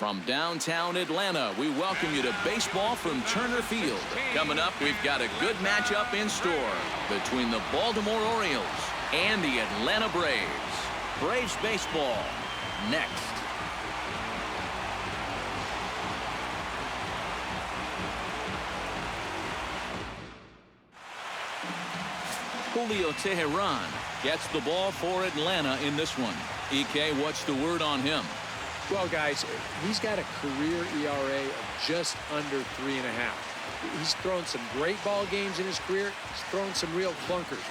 From downtown Atlanta, we welcome you to baseball from Turner Field. Coming up, we've got a good matchup in store between the Baltimore Orioles and the Atlanta Braves. Braves baseball next. Julio Teheran gets the ball for Atlanta in this one. EK, what's the word on him? Well, guys, he's got a career ERA of just under 3.5. He's thrown some great ball games in his career. He's thrown some real clunkers.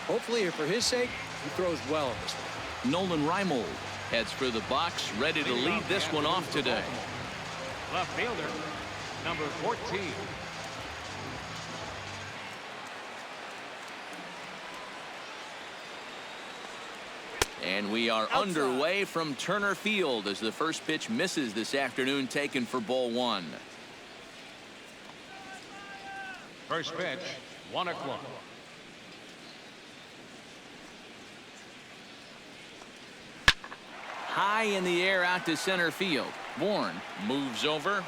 Hopefully, for his sake, he throws well in this one. NOLAN REIMOLD heads for the box, ready to lead this one off today. Left fielder, number 14. And we are underway from Turner Field as the first pitch misses this afternoon, taken for ball 1. First pitch, 1 o'clock. High in the air out to center field. Bourne moves over,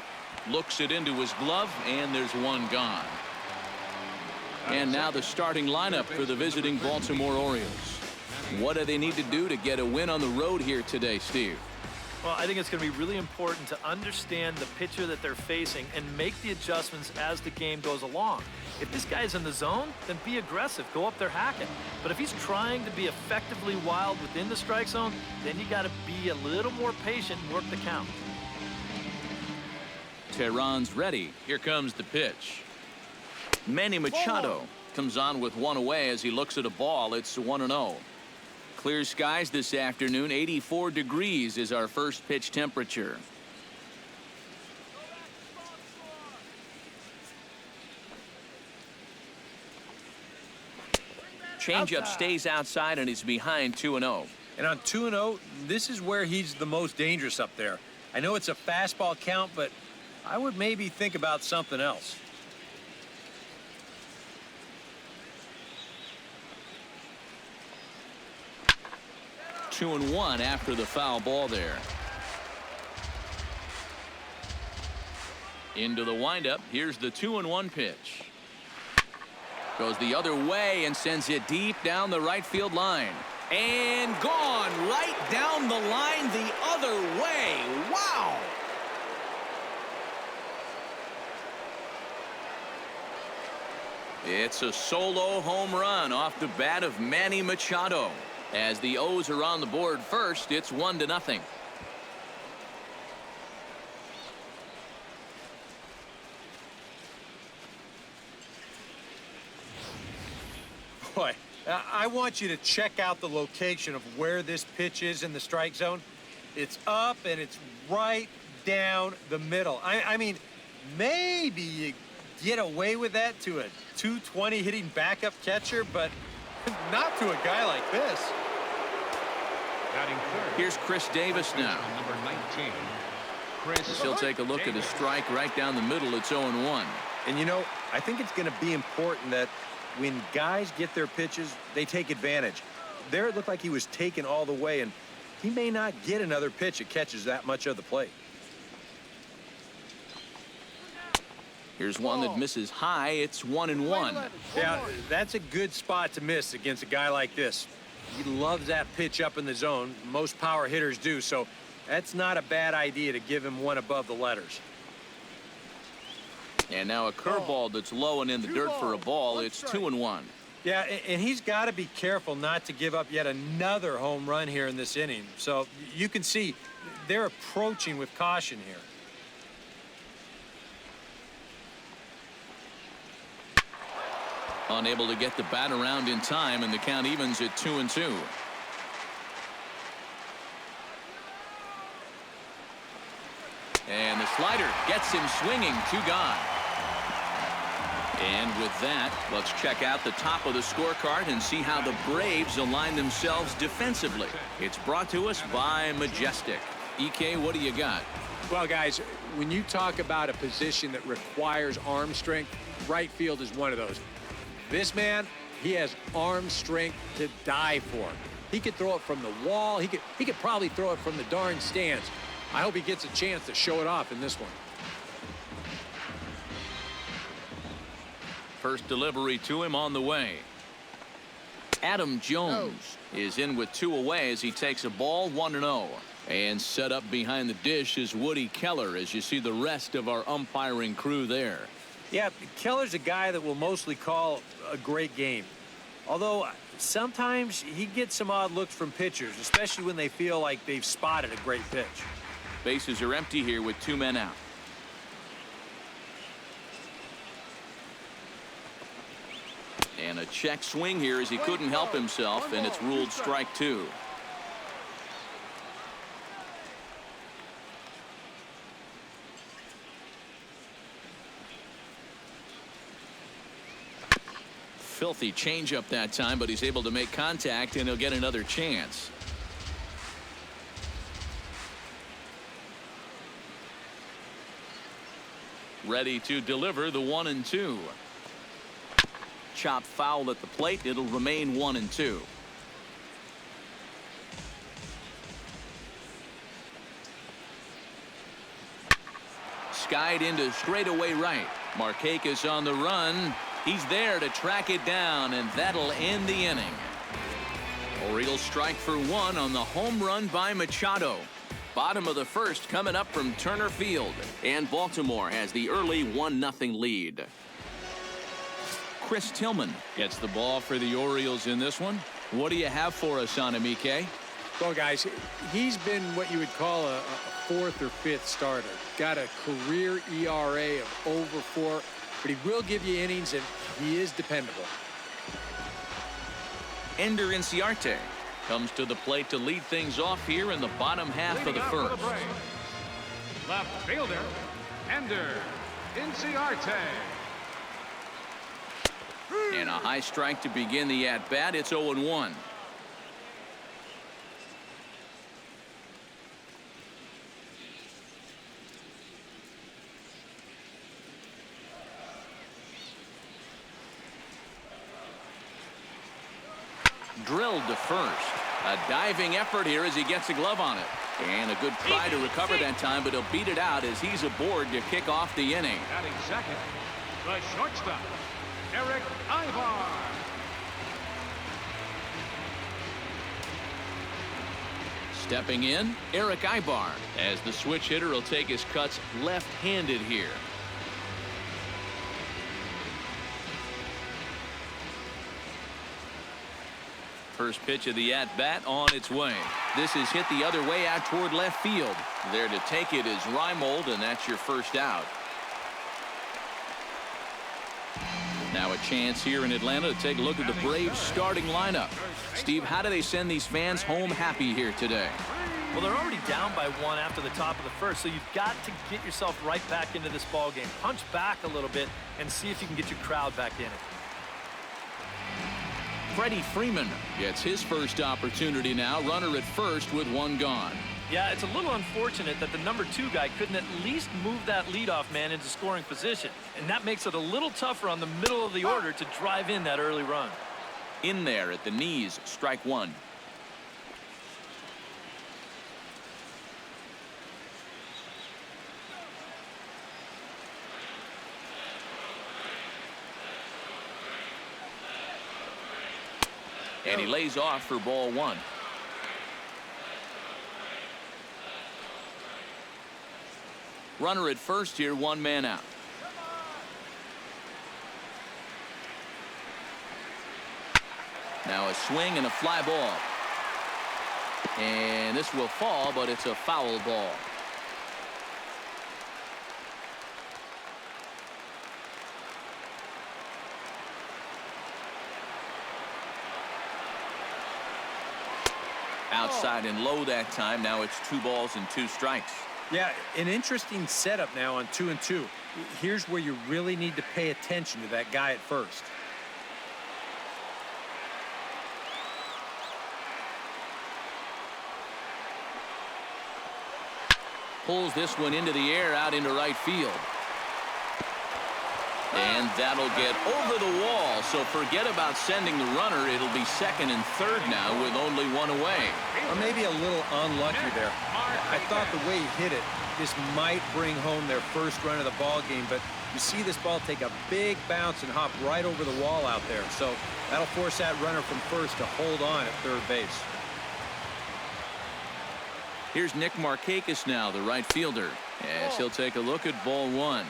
looks it into his glove, and there's one gone. And now the starting lineup for the visiting Baltimore Orioles. What do they need to do to get a win on the road here today, Steve? Well, I think it's going to be really important to understand the pitcher that they're facing and make the adjustments as the game goes along. If this guy's in the zone, then be aggressive. Go up there hacking. But if he's trying to be effectively wild within the strike zone, then you got to be a little more patient and work the count. Tehran's ready. Here comes the pitch. Manny Machado comes on with one away as he looks at a ball. It's 1-0. Clear skies this afternoon. 84 degrees is our first pitch temperature. Changeup stays outside and is behind 2-0. And on 2-0, this is where he's the most dangerous up there. I know it's a fastball count, but I would maybe think about something else. 2-1 after the foul ball there. Into the windup. Here's the 2-1 pitch. Goes the other way and sends it deep down the right field line. And gone right down the line the other way. Wow! It's a solo home run off the bat of Manny Machado. As the O's are on the board first, it's 1-0. Boy, I want you to check out the location of where this pitch is in the strike zone. It's up and it's right down the middle. I mean, maybe you get away with that to a 220 hitting backup catcher, but not to a guy like this. Here's Chris Davis now. Number 19. He'll take a look at a strike right down the middle. It's 0-1. And you know, I think it's going to be important that when guys get their pitches, they take advantage. There it looked like he was taken all the way, and he may not get another pitch that catches that much of the plate. Here's one that misses high. It's 1-1. Yeah, that's a good spot to miss against a guy like this. He loves that pitch up in the zone. Most power hitters do, so that's not a bad idea to give him one above the letters. And now a curveball that's low and in the dirt for a ball. It's 2-1. Yeah, and he's got to be careful not to give up yet another home run here in this inning. So you can see they're approaching with caution here. Unable to get the bat around in time, and the count evens at 2-2. And the slider gets him swinging. 2 gone. And with that, let's check out the top of the scorecard and see how the Braves align themselves defensively. It's brought to us by Majestic. EK, what do you got? Well, guys, when you talk about a position that requires arm strength, right field is one of those. This man, he has arm strength to die for. He could throw it from the wall. He could probably throw it from the darn stands. I hope he gets a chance to show it off in this one. First delivery to him on the way. Adam Jones is in with 2 away as he takes a ball 1-0. And set up behind the dish is Woody Keller as you see the rest of our umpiring crew there. Yeah, Keller's a guy that will mostly call a great game. Although sometimes he gets some odd looks from pitchers, especially when they feel like they've spotted a great pitch. Bases are empty here with 2 men out. And a check swing here as he couldn't help himself, and it's ruled strike 2. Filthy changeup that time, but he's able to make contact, and he'll get another chance. Ready to deliver the 1-2. Chop foul at the plate. It'll remain 1-2. Skied into straightaway right. Markakis on the run. He's there to track it down, and that'll end the inning. Orioles strike for 1 on the home run by Machado. Bottom of the first coming up from Turner Field, and Baltimore has the early 1-0 lead. Chris Tillman gets the ball for the Orioles in this one. What do you have for us on him, EK? Well, guys, he's been what you would call a 4th or 5th starter. Got a career ERA of over 4, but he will give you innings, and he is dependable. Ender Inciarte comes to the plate to lead things off here in the bottom half of the first. Left fielder, Ender Inciarte. And a high strike to begin the at-bat. It's 0-1. Drilled to first. A diving effort here as he gets a glove on it. And a good try to recover that time, but he'll beat it out as he's aboard to kick off the inning. Batting second, the shortstop, Eric Ivar. Stepping in, Eric Ivar, as the switch hitter will take his cuts left-handed here. First pitch of the at-bat on its way. This is hit the other way out toward left field. There to take it is REIMOLD, and that's your first out. Now a chance here in Atlanta to take a look at the Braves starting lineup. Steve, how do they send these fans home happy here today? Well, they're already down by 1 after the top of the first, so you've got to get yourself right back into this ball game. Punch back a little bit and see if you can get your crowd back in it. Freddie Freeman gets his first opportunity now. Runner at first with 1 gone. Yeah, it's a little unfortunate that the number 2 guy couldn't at least move that leadoff man into scoring position. And that makes it a little tougher on the middle of the order to drive in that early run. In there at the knees, strike 1. And he lays off for ball 1. Runner at first here, 1 man out. Now a swing and a fly ball. And this will fall, but it's a foul ball. Outside and low that time. Now it's 2 balls and 2 strikes. Yeah, an interesting setup now on 2-2. Here's where you really need to pay attention to that guy at first. Pulls this one into the air out into right field. And that'll get over the wall, so forget about sending the runner. It'll be second and third now with only 1 away. Or maybe a little unlucky there. I thought the way he hit it, this might bring home their first run of the ball game, but you see this ball take a big bounce and hop right over the wall out there. So that'll force that runner from first to hold on at third base. Here's Nick MARKAKIS now, the right fielder, as he'll take a look at ball one.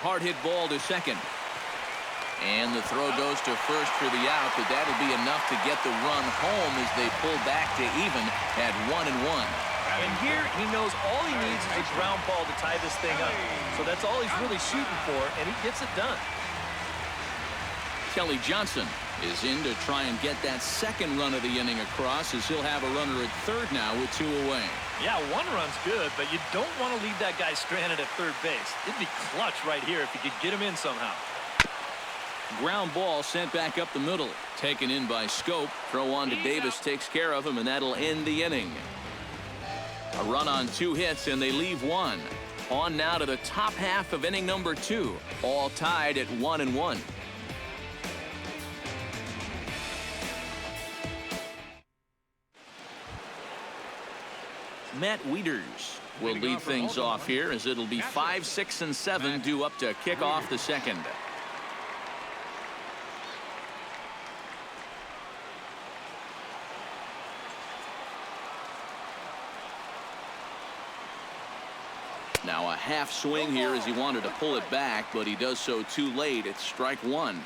Hard hit ball to second. And the throw goes to first for the out, but that'll be enough to get the run home as they pull back to even at 1-1. And here he knows all he needs is a ground ball to tie this thing up. So that's all he's really shooting for, and he gets it done. Kelly Johnson is in to try and get that second run of the inning across, as he'll have a runner at third now with 2 away. Yeah, 1 run's good, but you don't want to leave that guy stranded at third base. It'd be clutch right here if you could get him in somehow. Ground ball sent back up the middle. Taken in by Scope. Throw on to Davis takes care of him, and that'll end the inning. A run on 2 hits, and they leave 1. On now to the top half of inning number 2. All tied at 1-1. Matt Wieters will lead things off here, as it'll be 5, 6, and 7 due up to kick off the second. Now a half swing here as he wanted to pull it back, but he does so too late. It's strike 1.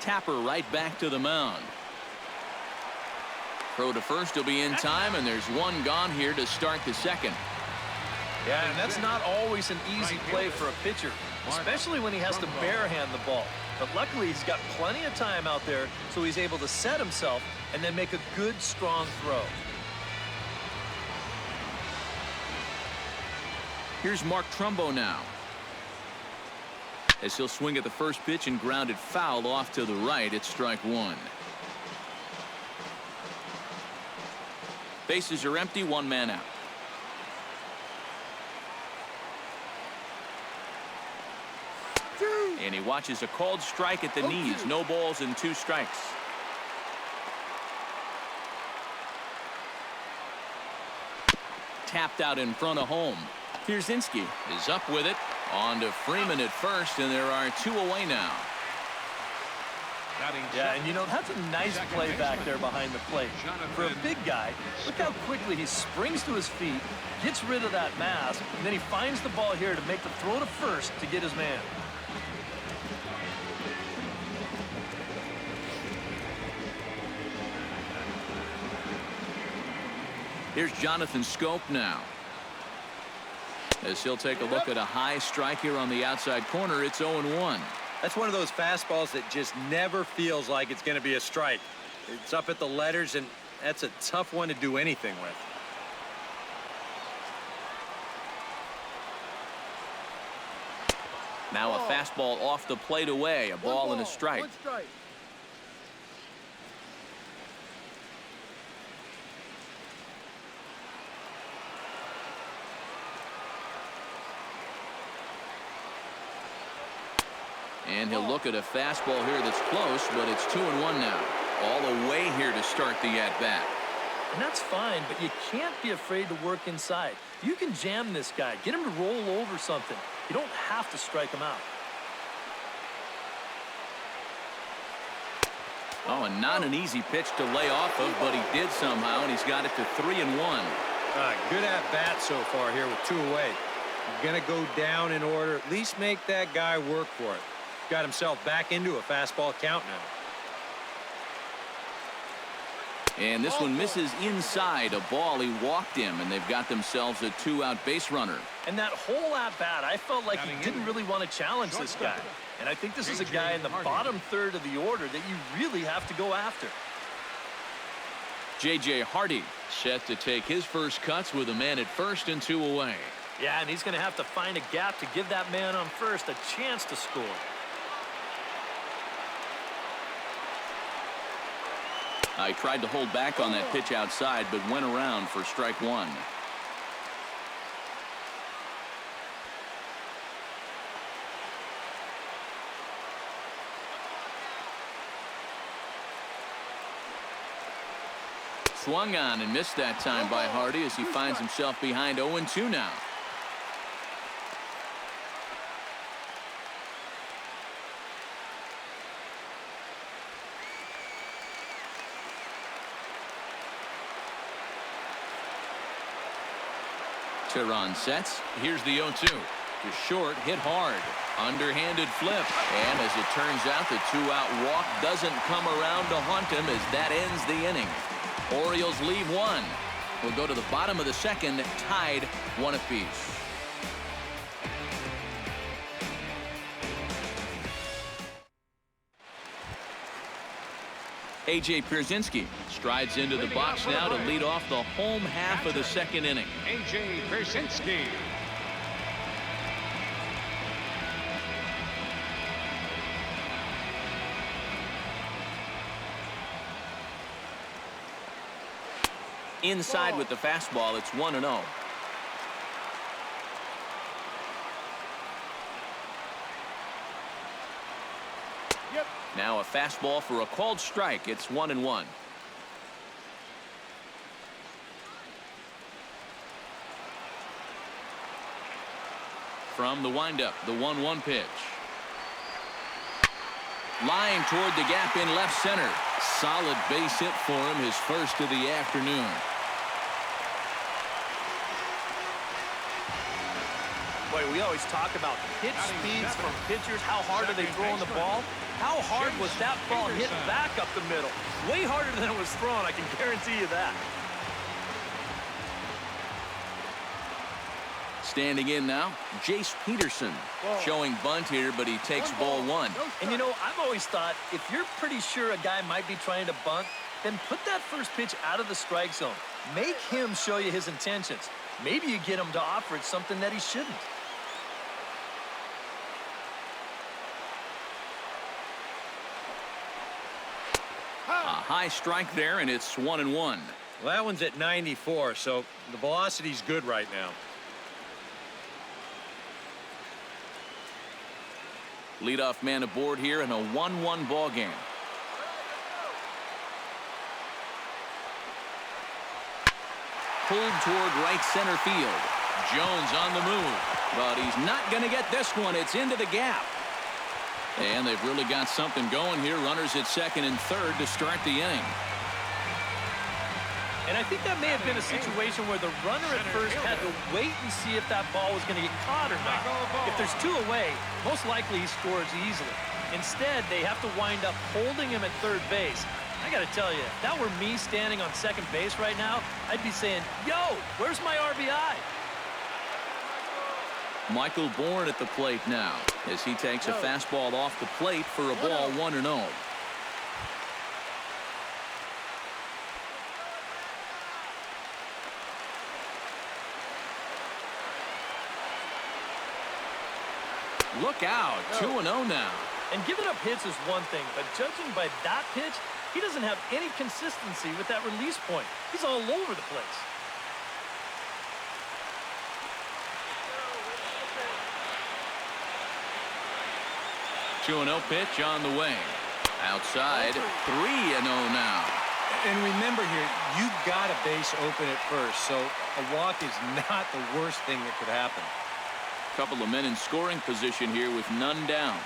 Tapper right back to the mound. Throw to first will be in time, and there's 1 gone here to start the second. Yeah, and that's not always an easy play for a pitcher, especially when he has to barehand the ball. But luckily, he's got plenty of time out there, so he's able to set himself and then make a good, strong throw. Here's Mark Trumbo now, as he'll swing at the first pitch and ground it foul off to the right. It's strike 1. Bases are empty, 1 man out. And he watches a called strike at the knees. No balls and 2 strikes. Tapped out in front of home. Pierzynski is up with it. On to Freeman at first, and there are 2 away now. Yeah, and you know, that's a nice play back there behind the plate. For a big guy, look how quickly he springs to his feet, gets rid of that mass, and then he finds the ball here to make the throw to first to get his man. Here's Jonathan Scope now, as he'll take a look at a high strike here on the outside corner. It's 0-1. That's one of those fastballs that just never feels like it's going to be a strike. It's up at the letters, and that's a tough one to do anything with. Now a fastball off the plate away. A ball and a strike. 1 strike. And he'll look at a fastball here that's close, but it's 2-1 now. All away here to start the at-bat. And that's fine, but you can't be afraid to work inside. You can jam this guy, get him to roll over something. You don't have to strike him out. Oh, and not an easy pitch to lay off of, but he did somehow, and he's got it to 3-1. Good at-bat so far here with 2 away. You're going to go down in order. At least make that guy work for it. Got himself back into a fastball count now. And this one misses inside. A ball. He walked him, and they've got themselves a 2-out base runner. And that whole at-bat, I felt like he didn't really want to challenge this guy. And I think this is a guy in the bottom third of the order that you really have to go after. J.J. Hardy set to take his first cuts with a man at first and 2 away. Yeah, and he's going to have to find a gap to give that man on first a chance to score. I tried to hold back on that pitch outside, but went around for strike one. Swung on and missed that time by Hardy as he finds himself behind 0-2 now. Tehran sets. Here's the 0-2. To short, hit hard. Underhanded flip. And as it turns out, the two-out walk doesn't come around to haunt him as that ends the inning. Orioles leave one. We'll go to the bottom of the second, tied one apiece. A.J. Pierzynski strides into the box now to lead off the home half of the second inning. A.J. Pierzynski. Inside with the fastball, it's 1-0. Now a fastball for a called strike. It's 1-1. From the windup, the 1-1 pitch. Lying toward the gap in left center. Solid base hit for him, his first of the afternoon. Boy, we always talk about pitch speeds from pitchers. How hard are they throwing the ball? How hard was that ball hit back up the middle? Way harder than it was thrown, I can guarantee you that. Standing in now, Jace Peterson. Showing bunt here, but he takes ball one. And you know, I've always thought if you're pretty sure a guy might be trying to bunt, then put that first pitch out of the strike zone. Make him show you his intentions. Maybe you get him to offer it something that he shouldn't. A high strike there, and it's 1-1. Well, that one's at 94, so the velocity's good right now. Leadoff man aboard here in a 1-1 ball game. Pulled toward right center field. Jones on the move, but he's not going to get this one. It's into the gap. And they've really got something going here. Runners at second and third to start the inning. And I think that may have been a situation where the runner at first had to wait and see if that ball was going to get caught or not. If there's two away, most likely he scores easily. Instead, they have to wind up holding him at third base. I got to tell you, if that were me standing on second base right now, I'd be saying, yo, where's my RBI? Michael Bourne at the plate now as he takes a fastball off the plate for a ball 1-0. Look out, 2-0 now. And giving up hits is one thing, but judging by that pitch, he doesn't have any consistency with that release point. He's all over the place. 2-0 pitch on the way. Outside, 3-0 now. And remember here, you got a base open at first, so a walk is not the worst thing that could happen. Couple of men in scoring position here with none down.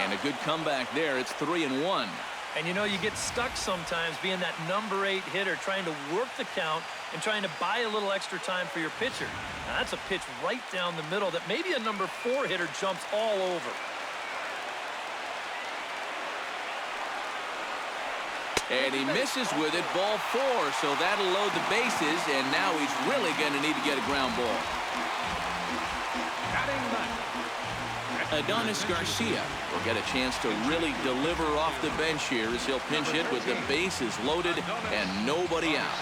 And a good comeback there. It's 3-1. And you know, you get stuck sometimes being that number 8 hitter, trying to work the count and trying to buy a little extra time for your pitcher. Now that's a pitch right down the middle that maybe a number 4 hitter jumps all over. And he misses with it, ball 4, so that'll load the bases, and now he's really going to need to get a ground ball. Adonis Garcia will get a chance to really deliver off the bench here as he'll pinch hit with the bases loaded and nobody out.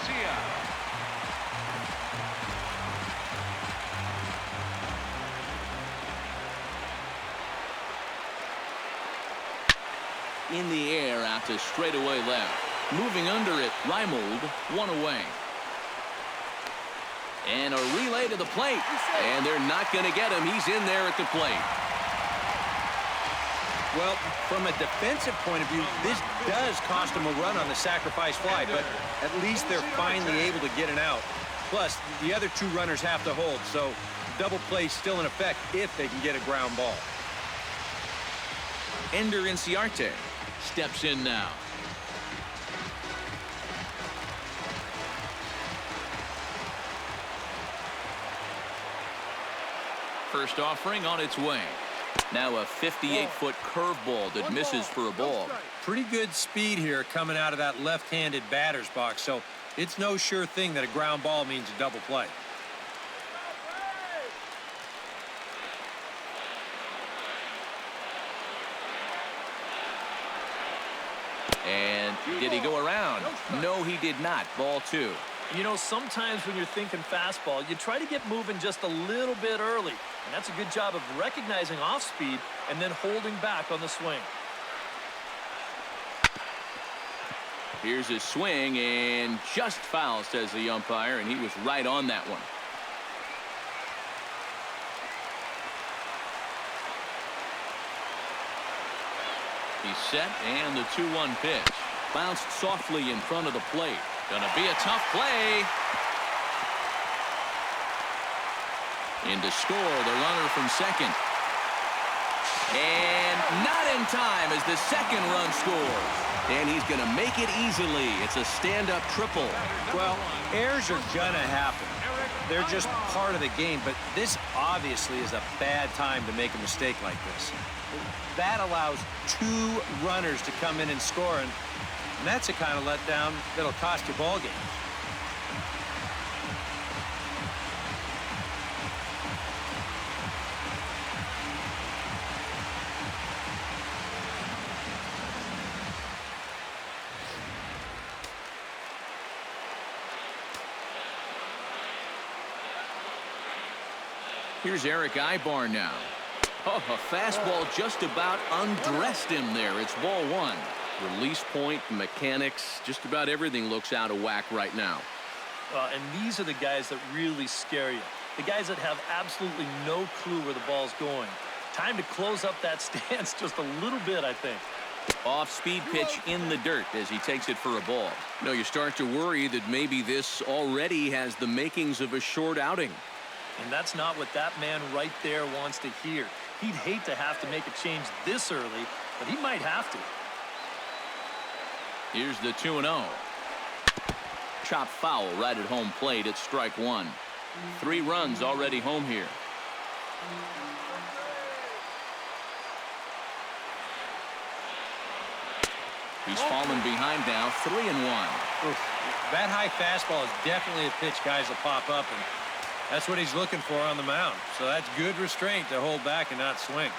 in the air out to straightaway left. Moving under it, REIMOLD, 1 away. And a relay to the plate. And they're not going to get him. He's in there at the plate. Well, from a defensive point of view, this does cost them a run on the sacrifice fly, but at least they're finally able to get an out. Plus, the other 2 runners have to hold, so double play still in effect if they can get a ground ball. Ender Inciarte steps in now. First offering on its way. Now a 58-foot curveball that misses for a ball. Pretty good speed here coming out of that left-handed batter's box, so it's no sure thing that a ground ball means a double play. And did he go around? No, he did not. Ball 2. You know, sometimes when you're thinking fastball, you try to get moving just a little bit early. And that's a good job of recognizing off speed and then holding back on the swing. Here's his swing, and just foul, says the umpire, and he was right on that one. He's set, and the 2-1 pitch. Bounced softly in front of the plate. Gonna be a tough play. In to score, the runner from second. And not in time as the second run scores. And he's going to make it easily. It's a stand-up triple. Well, errors are going to happen. They're just part of the game, but this obviously is a bad time to make a mistake like this. That allows 2 runners to come in and score, and that's the kind of letdown that'll cost you ball games. Here's Eric Ibar now. Oh, a fastball just about undressed him there. It's ball 1. Release point, mechanics, just about everything looks out of whack right now. And these are the guys that really scare you. The guys that have absolutely no clue where the ball's going. Time to close up that stance just a little bit, I think. Off-speed pitch in the dirt as he takes it for a ball. No, you start to worry that maybe this already has the makings of a short outing. And that's not what that man right there wants to hear. He'd hate to have to make a change this early, but he might have to. Here's the 2-0. Chop foul right at home plate at strike 1. 3 runs already home here. He's fallen behind now, 3-1. Oof. That high fastball is definitely a pitch guys will pop up, and that's what he's looking for on the mound. So that's good restraint to hold back and not swing.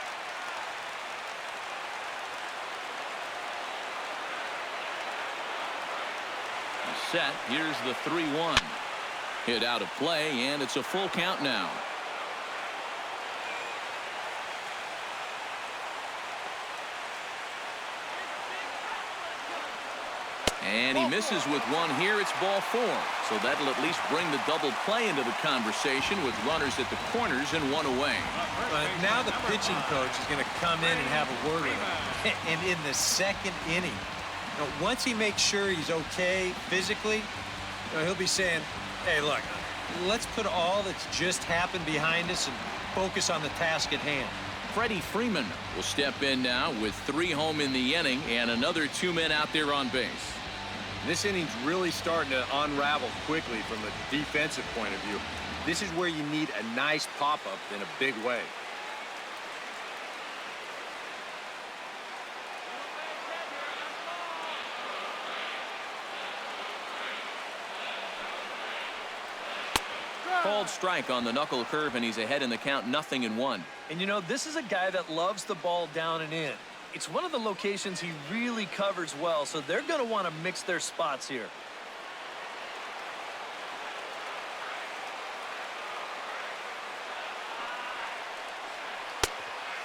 He's set. Here's the 3-1. Hit out of play, and it's a full count now. And he misses with one here. It's ball 4. So that'll at least bring the double play into the conversation with runners at the corners and 1 away. Now the pitching coach is going to come in and have a word with him. And in the second inning, once he makes sure he's okay physically, he'll be saying, hey, look, let's put all that's just happened behind us and focus on the task at hand. Freddie Freeman will step in now with 3 home in the inning and another 2 men out there on base. This inning's really starting to unravel quickly from a defensive point of view. This is where you need a nice pop-up in a big way. Called strike on the knuckle curve, and he's ahead in the count, 0-1. And you know, this is a guy that loves the ball down and in. It's one of the locations he really covers well, so they're going to want to mix their spots here.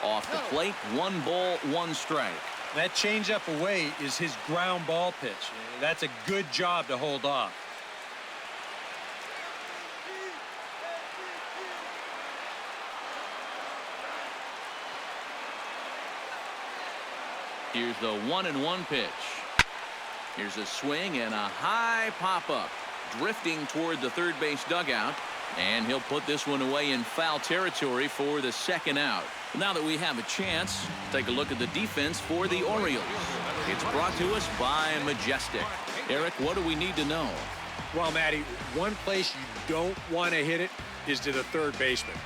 Off the plate, 1 ball, 1 strike. That changeup away is his ground ball pitch. That's a good job to hold off. Here's the 1-1 pitch. Here's a swing and a high pop-up. Drifting toward the third base dugout. And he'll put this one away in foul territory for the second out. Now that we have a chance, take a look at the defense for the Orioles. It's brought to us by Majestic. Eric, what do we need to know? Well, Matty, one place you don't want to hit it is to the third baseman.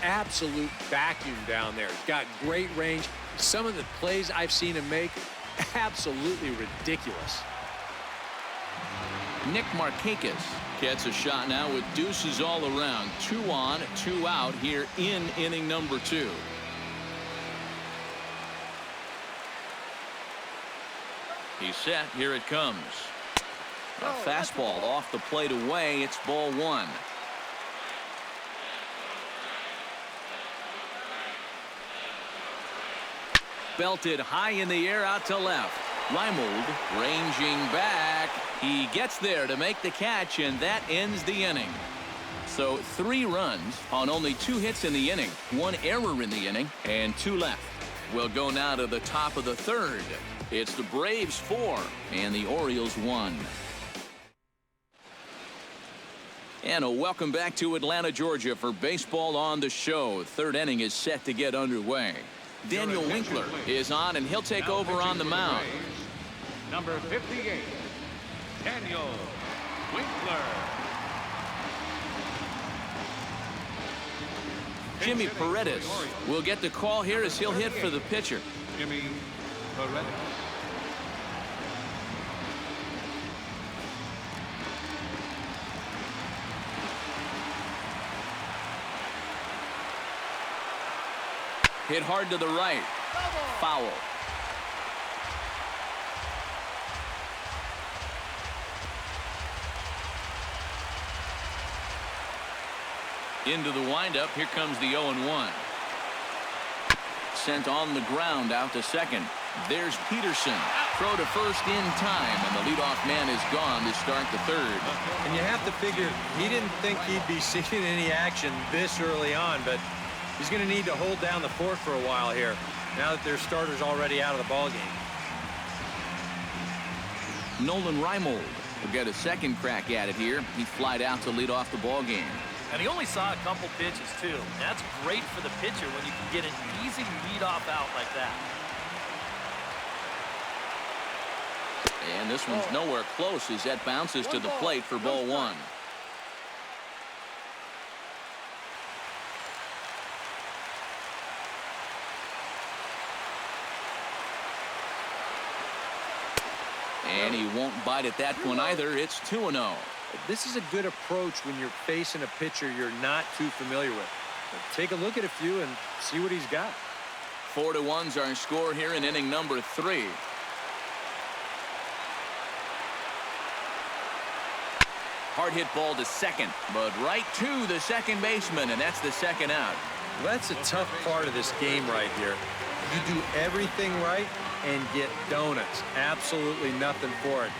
Absolute vacuum down there. He's got great range. Some of the plays I've seen him make, absolutely ridiculous. Nick Markakis gets a shot now with deuces all around. 2 on, 2 out here in inning number 2. He's set. Here it comes. A fastball off the plate away. It's ball 1. Belted high in the air out to left. REIMOLD ranging back. He gets there to make the catch, and that ends the inning. So 3 runs on only 2 hits in the inning, 1 error in the inning, and 2 left. We'll go now to the top of the 3rd. It's the Braves 4 and the Orioles 1. And a welcome back to Atlanta, Georgia for Baseball on the Show. 3rd inning is set to get underway. Daniel Winkler is on, and he'll take over on the mound. Number 58, Daniel Winkler. Jimmy Paredes will get the call here as he'll hit for the pitcher. Jimmy Paredes. Hit hard to the right. Foul. Into the windup. Here comes the 0-1. Sent on the ground out to second. There's Peterson. Throw to first in time, and the leadoff man is gone to start the 3rd. And you have to figure he didn't think he'd be seeing any action this early on, but he's going to need to hold down the fort for a while here, now that their starter's already out of the ballgame. Nolan REIMOLD will get a second crack at it here. He flied out to lead off the ballgame. And he only saw a couple pitches, too. That's great for the pitcher when you can get an easy leadoff out like that. And this one's nowhere close as that bounces to the plate for ball 1. And he won't bite at that one either. It's 2-0. This is a good approach when you're facing a pitcher you're not too familiar with. But take a look at a few and see what he's got. 4-1's our score here in inning number 3. Hard hit ball to second, but right to the second baseman, and that's the second out. That's a tough part of this game right here. You do everything right and get donuts. Absolutely nothing for it.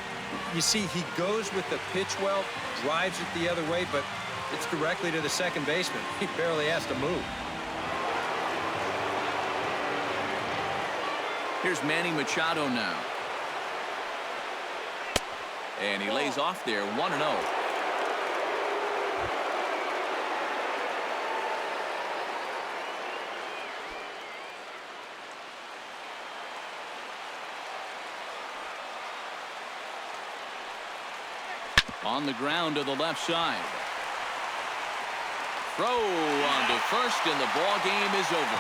You see, he goes with the pitch well, drives it the other way, but it's directly to the second baseman. He barely has to move. Here's Manny Machado now. And he lays off there, 1-0. On the ground to the left side. Throw on to first, and the ball game is over.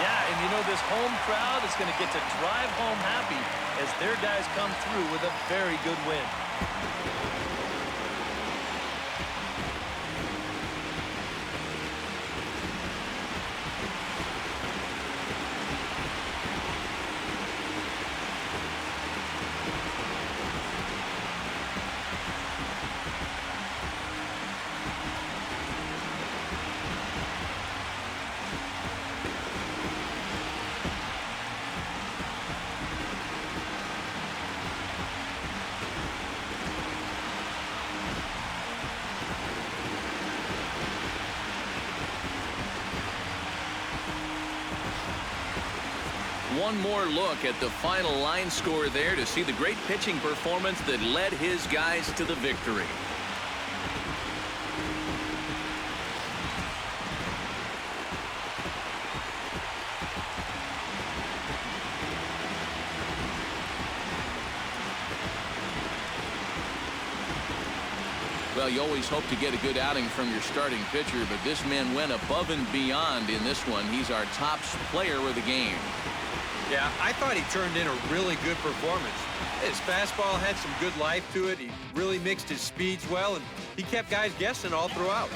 Yeah, and you know this home crowd is going to get to drive home happy as their guys come through with a very good win. one more look at the final line score there to see the great pitching performance that led his guys to the victory. Well, you always hope to get a good outing from your starting pitcher, but this man went above and beyond in this one. He's our top player of the game. Yeah, I thought he turned in a really good performance. His fastball had some good life to it. He really mixed his speeds well, and he kept guys guessing all throughout.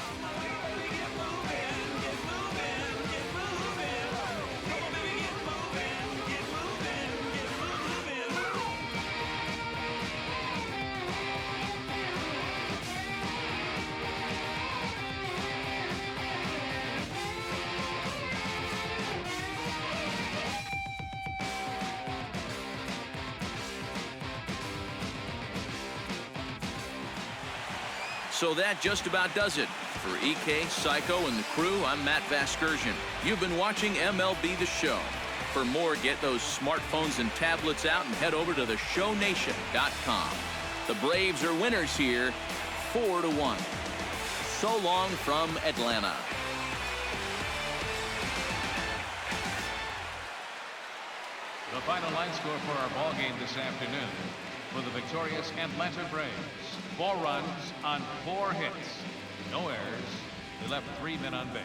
So that just about does it. For EK, Psycho, and the crew, I'm Matt Vasgersian. You've been watching MLB The Show. For more, get those smartphones and tablets out and head over to theshownation.com. The Braves are winners here, 4-1. So long from Atlanta. The final line score for our ball game this afternoon. For the victorious Atlanta Braves, 4 runs on 4 hits. No errors. They left 3 men on base.